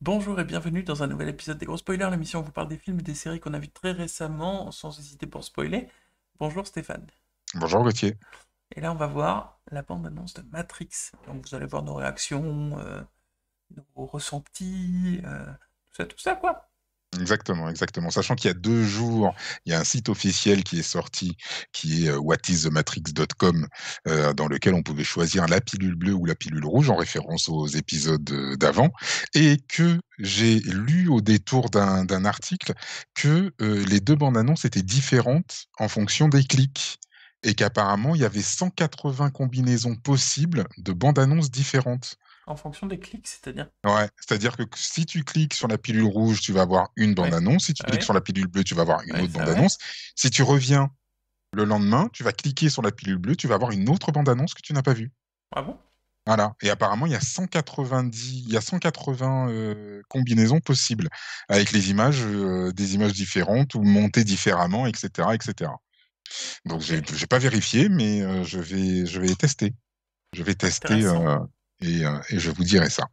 Bonjour et bienvenue dans un nouvel épisode des Gros Spoilers, l'émission où on vous parle des films et des séries qu'on a vus très récemment, sans hésiter pour spoiler. Bonjour Stéphane. Bonjour Gauthier. Et là, on va voir la bande-annonce de Matrix. Donc vous allez voir nos réactions, nos ressentis, tout ça quoi. Exactement, exactement. Sachant qu'il y a 2 jours, il y a un site officiel qui est sorti, qui est whatisthematrix.com, dans lequel on pouvait choisir la pilule bleue ou la pilule rouge en référence aux épisodes d'avant, et que j'ai lu au détour d'un article que les deux bandes annonces étaient différentes en fonction des clics, et qu'apparemment il y avait 180 combinaisons possibles de bandes annonces différentes. En fonction des clics, c'est-à-dire. Ouais, c'est-à-dire que si tu cliques sur la pilule rouge, tu vas avoir une Ouais. bande-annonce. Si tu Ah cliques oui, sur la pilule bleue, tu vas avoir une ouais, autre c'est vrai. bande-annonce. Si tu reviens le lendemain, tu vas cliquer sur la pilule bleue, tu vas avoir une autre bande-annonce que tu n'as pas vue. Ah bon? Voilà. Et apparemment, il y a 180 combinaisons possibles avec les images, des images différentes ou montées différemment, etc., etc. Donc, Ok, j'ai pas vérifié, mais je vais tester. Je vais tester intéressant. et je vous dirai ça.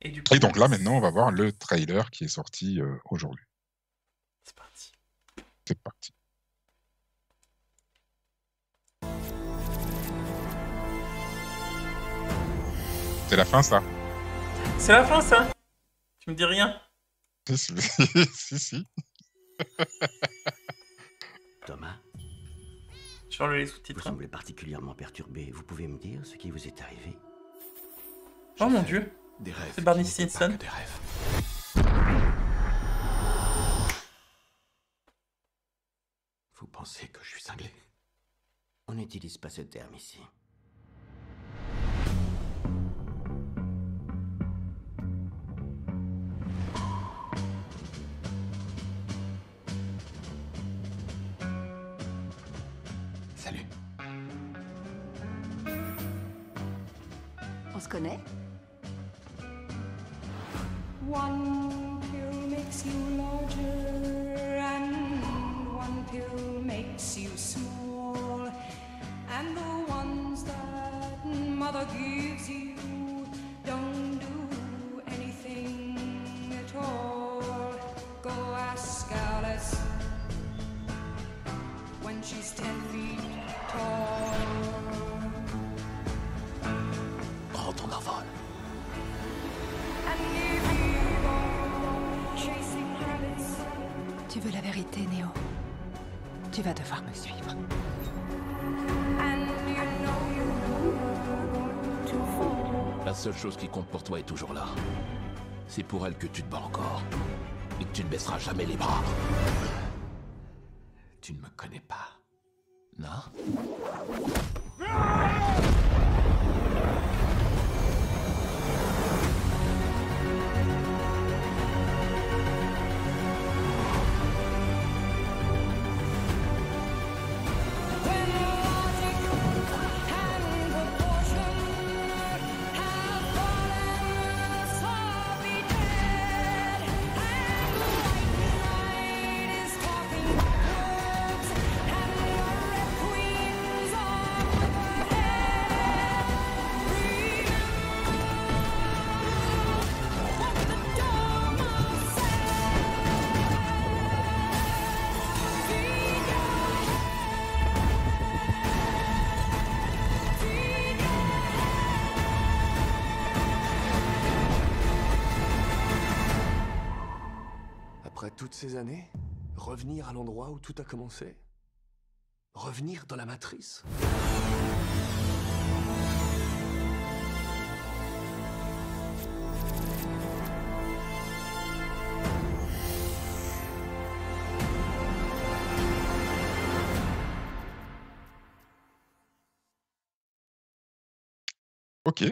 Et du Et coup, donc là, maintenant, on va voir le trailer qui est sorti aujourd'hui. c'est parti. C'est parti. C'est la fin, ça? C'est la fin ça? Tu me dis rien? Si, si. Thomas, Sur les vous sous-titres. semblez particulièrement perturbé. Vous pouvez me dire ce qui vous est arrivé? Oh J'ai mon fait dieu, des rêves c'est Barney qui n'étaient pas Stinson. que des rêves. Vous pensez que je suis cinglé? On n'utilise pas ce terme ici. Salut. On se connaît? One pill makes you larger, and one pill makes you small. And the ones that mother gives you don't do anything at all. Go ask Alice when she's 10 feet tall. Prends ton envol. And if you go chasing rabbits, Tu veux la vérité, Néo? Tu vas devoir me suivre. and you know you're going to fall. La seule chose qui compte pour toi est toujours là. C'est pour elle que tu te bats encore. Et que tu ne baisseras jamais les bras. Tu ne me connais pas. Non? When logic and proportion have fallen, so be dead. And the white knight is talking backwards, and the red queen's on ahead. Remember what the Dharma Après toutes ces années, revenir à l'endroit où tout a commencé? Revenir dans la matrice? Ok,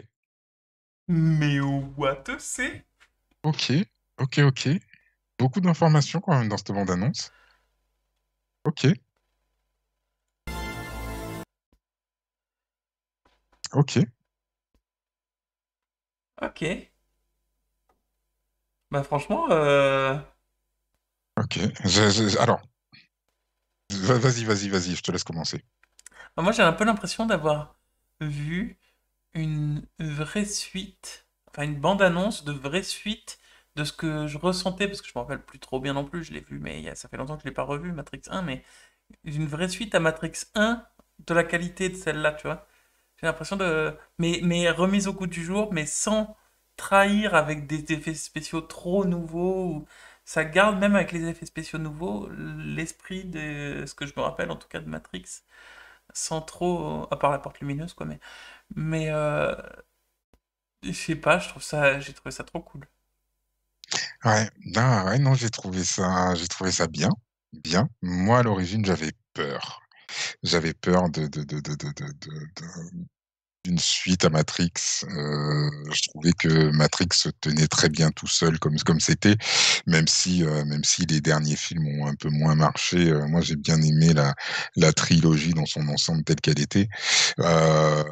Mais what c'est? ok, ok, ok. Beaucoup d'informations quand même dans cette bande-annonce. Ok, ok, Ok. Bah franchement, ok. Alors, vas-y, je te laisse commencer. moi j'ai un peu l'impression d'avoir vu une vraie suite, enfin, une bande-annonce de vraie suite de ce que je ressentais, parce que je me rappelle plus trop bien non plus, je l'ai vu, mais ça fait longtemps que je l'ai pas revu, Matrix 1, mais une vraie suite à Matrix 1 de la qualité de celle-là, tu vois. J'ai l'impression de... mais remise au goût du jour, mais sans trahir avec des effets spéciaux trop nouveaux. Ça garde, même avec les effets spéciaux nouveaux, l'esprit de ce que je me rappelle, en tout cas de Matrix, sans trop... à part la porte lumineuse, quoi, mais je sais pas, j'ai trouvé ça trop cool. Ouais, non, ouais, non, j'ai trouvé ça bien, bien. Moi, à l'origine, j'avais peur. J'avais peur d'une suite à Matrix. Je trouvais que Matrix se tenait très bien tout seul comme c'était, même si les derniers films ont un peu moins marché. Moi, j'ai bien aimé la trilogie dans son ensemble telle qu'elle était. Heu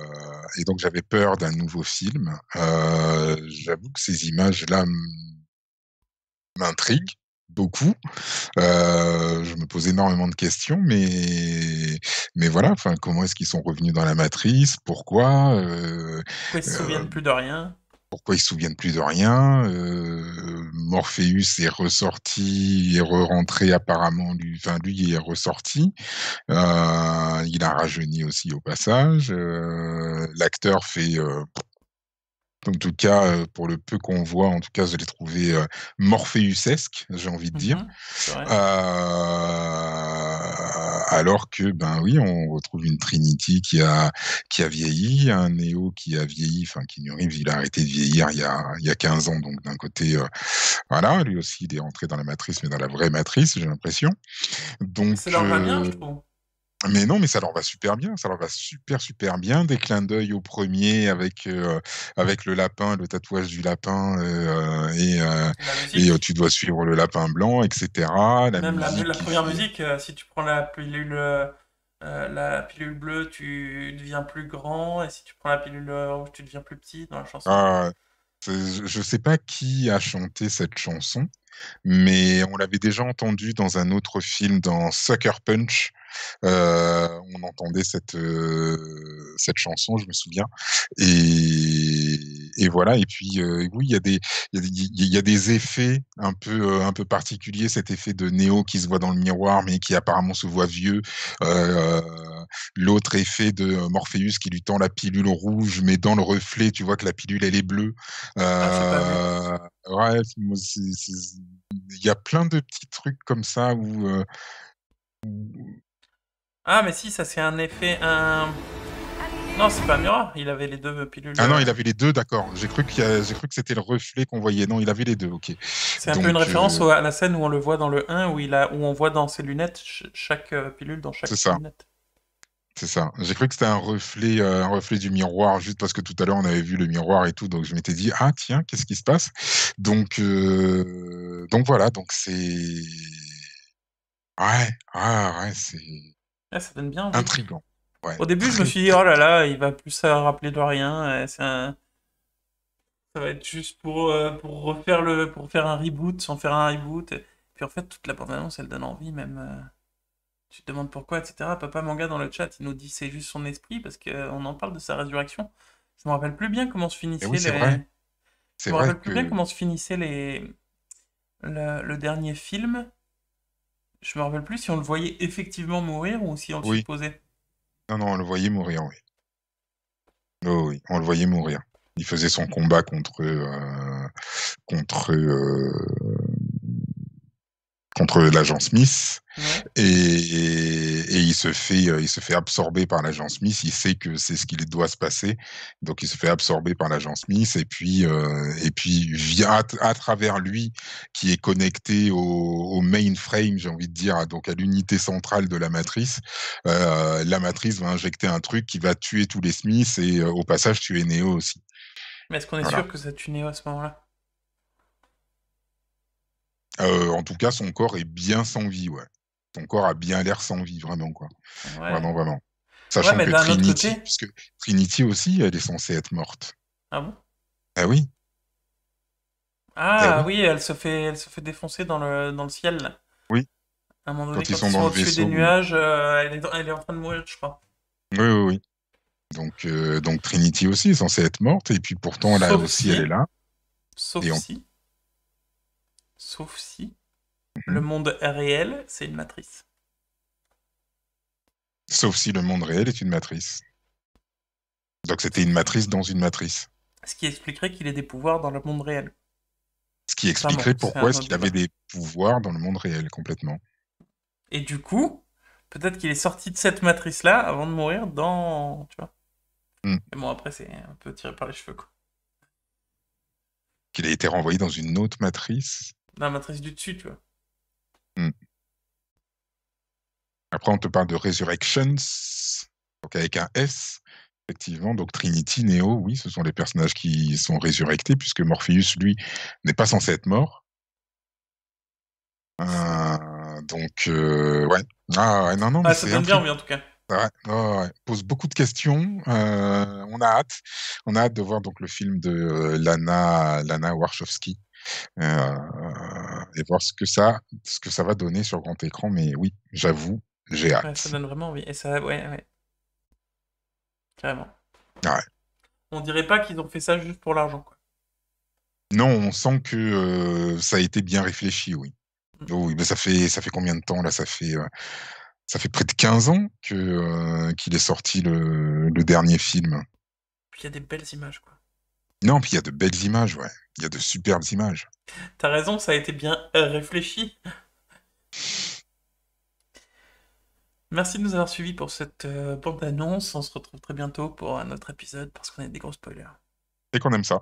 et donc j'avais peur d'un nouveau film. J'avoue que ces images-là m'intriguent beaucoup. Je me pose énormément de questions, mais voilà, enfin, comment est-ce qu'ils sont revenus dans la matrice? Pourquoi? Pourquoi ils se souviennent Heu, plus de rien? pourquoi ils se souviennent plus de rien? Morpheus est ressorti et re-rentré apparemment lui est ressorti. Il a rajeuni aussi au passage. L'acteur fait, en tout cas, pour le peu qu'on voit, en tout cas, je l'ai trouvé, morpheusesque, j'ai envie de dire. C'est vrai. Alors que, ben oui, on retrouve une Trinity qui a vieilli, un Neo qui a vieilli, enfin Keanu Reeves, il a arrêté de vieillir il y a 15 ans, donc d'un côté, voilà, lui aussi, il est entré dans la matrice, mais dans la vraie matrice, j'ai l'impression. Mais Donc, ça leur va bien, je trouve. mais non, mais ça leur va super bien, ça leur va super, super bien. Des clins d'œil au premier avec le lapin, le tatouage du lapin, La musique. tu dois suivre le lapin blanc et cetera. La Même musique la qui première fait musique, si tu prends la pilule bleue, tu deviens plus grand, et si tu prends la pilule rouge, tu deviens plus petit dans la chanson. ah, je sais pas qui a chanté cette chanson, mais on l'avait déjà entendue dans un autre film, dans Sucker Punch. On entendait cette chanson, je me souviens. Et voilà. Et puis oui, il y a des effets un peu particuliers. Cet effet de Néo qui se voit dans le miroir, mais qui apparemment se voit vieux. Euh, L'autre effet de Morpheus qui lui tend la pilule rouge, mais dans le reflet, tu vois que la pilule elle est bleue. Ah, j'ai pas vu. Ouais, il y a plein de petits trucs comme ça où Ah, mais si, ça c'est un effet, Non, c'est pas un miroir, il avait les deux pilules. ah non, il avait les 2, d'accord. J'ai cru que c'était le reflet qu'on voyait. Non, il avait les 2, OK. C'est un peu une Donc référence à la scène où on le voit dans le 1, où on voit dans ses lunettes chaque pilule dans c'est chaque ça, lunette. c'est ça. J'ai cru que c'était un reflet du miroir, juste parce que tout à l'heure, on avait vu le miroir et tout, donc je m'étais dit: «Ah tiens, qu'est-ce qui se passe?» Donc voilà, donc c'est ouais, c'est Ouais, ça donne bien envie. intriguant. Ouais, Au début, je me très, suis dit, très oh là là, il va plus se rappeler de rien, ça va être juste pour faire un reboot sans faire un reboot. Puis en fait, toute la bande-annonce, elle donne envie, même. Tu te demandes pourquoi, etc. Papa Manga dans le chat, il nous dit c'est juste son esprit parce qu'on en parle de sa résurrection. Je me rappelle plus bien comment se et oui, finissaient c'est vrai. les. Je C'est me vrai rappelle plus bien que comment se finissait le dernier film. Je me rappelle plus si on le voyait effectivement mourir ou si on le oui. supposait. Non, non, on le voyait mourir, oui. Oh oui, on le voyait mourir. Il faisait son combat contre, contre l'agent Smith Ouais. et il se fait absorber par l'agent Smith. Il sait que c'est ce qu'il doit se passer, donc il se fait absorber par l'agent Smith et puis via à travers lui qui est connecté au mainframe, j'ai envie de dire, donc à l'unité centrale de la matrice va injecter un truc qui va tuer tous les Smiths et au passage tuer Neo aussi. Mais est-ce qu'on est Voilà. sûr que ça tue Neo à ce moment-là? En tout cas, son corps est bien sans vie, ouais. Son corps a bien l'air sans vie, vraiment, quoi. Ouais. Vraiment, vraiment. Ouais, Sachant mais que d'un autre Trinity, côté. puisque Trinity aussi, elle est censée être morte. Ah bon? Ah oui, eh Ah oui, oui, elle se fait défoncer dans le ciel, là. oui. À un moment donné, Quand ils quand sont ils sont dans le au-dessus des vaisseau, oui. nuages, elle est en train de mourir, je crois. Oui, oui, oui. Donc Trinity aussi est censée être morte, et puis pourtant là Sauf aussi elle est si, là. sauf Et si, sauf si, le Mhm. monde réel, c'est une matrice. Sauf si le monde réel est une matrice. Donc Ce c'était une matrice dans une matrice. qui expliquerait qu'il ait des pouvoirs dans le monde réel. Ce qui Enfin bon, expliquerait c'est pourquoi un est-ce autre qu'il avait débat. des pouvoirs dans le monde réel complètement. Et du coup, peut-être qu'il est sorti de cette matrice-là avant de mourir dans... Tu vois. Hmm. Mais bon, après, c'est un peu tiré par les cheveux, quoi. Qu'il a été renvoyé dans une autre matrice. Dans la matrice du dessus, tu vois. Hmm. Après, on te parle de Resurrections, donc avec un S, effectivement. Donc Trinity, Neo, oui, ce sont les personnages qui sont résurrectés, puisque Morpheus, lui, n'est pas censé être mort. Ouais. Ah, ouais, non, mais Ah, ça c'est donne bien intriguant. envie, en tout cas. Ouais, ouais. Pose beaucoup de questions. On a hâte. On a hâte de voir donc le film de Lana Wachowski et voir ce que ça va donner sur grand écran. Mais oui, j'avoue, j'ai Ouais, ça hâte. donne vraiment envie. Et ça, ouais, carrément. Ouais. On dirait pas qu'ils ont fait ça juste pour l'argent, quoi. Non, on sent que ça a été bien réfléchi, oui. Oh oui, mais ça fait combien de temps là? Ça fait près de 15 ans qu'il est sorti le dernier film. Puis il y a des belles images, quoi. Non, puis il y a de belles images, ouais. Il y a de superbes images. T'as raison, ça a été bien réfléchi. Merci de nous avoir suivis pour cette bande-annonce. On se retrouve très bientôt pour un autre épisode parce qu'on a des gros spoilers. Et qu'on aime ça.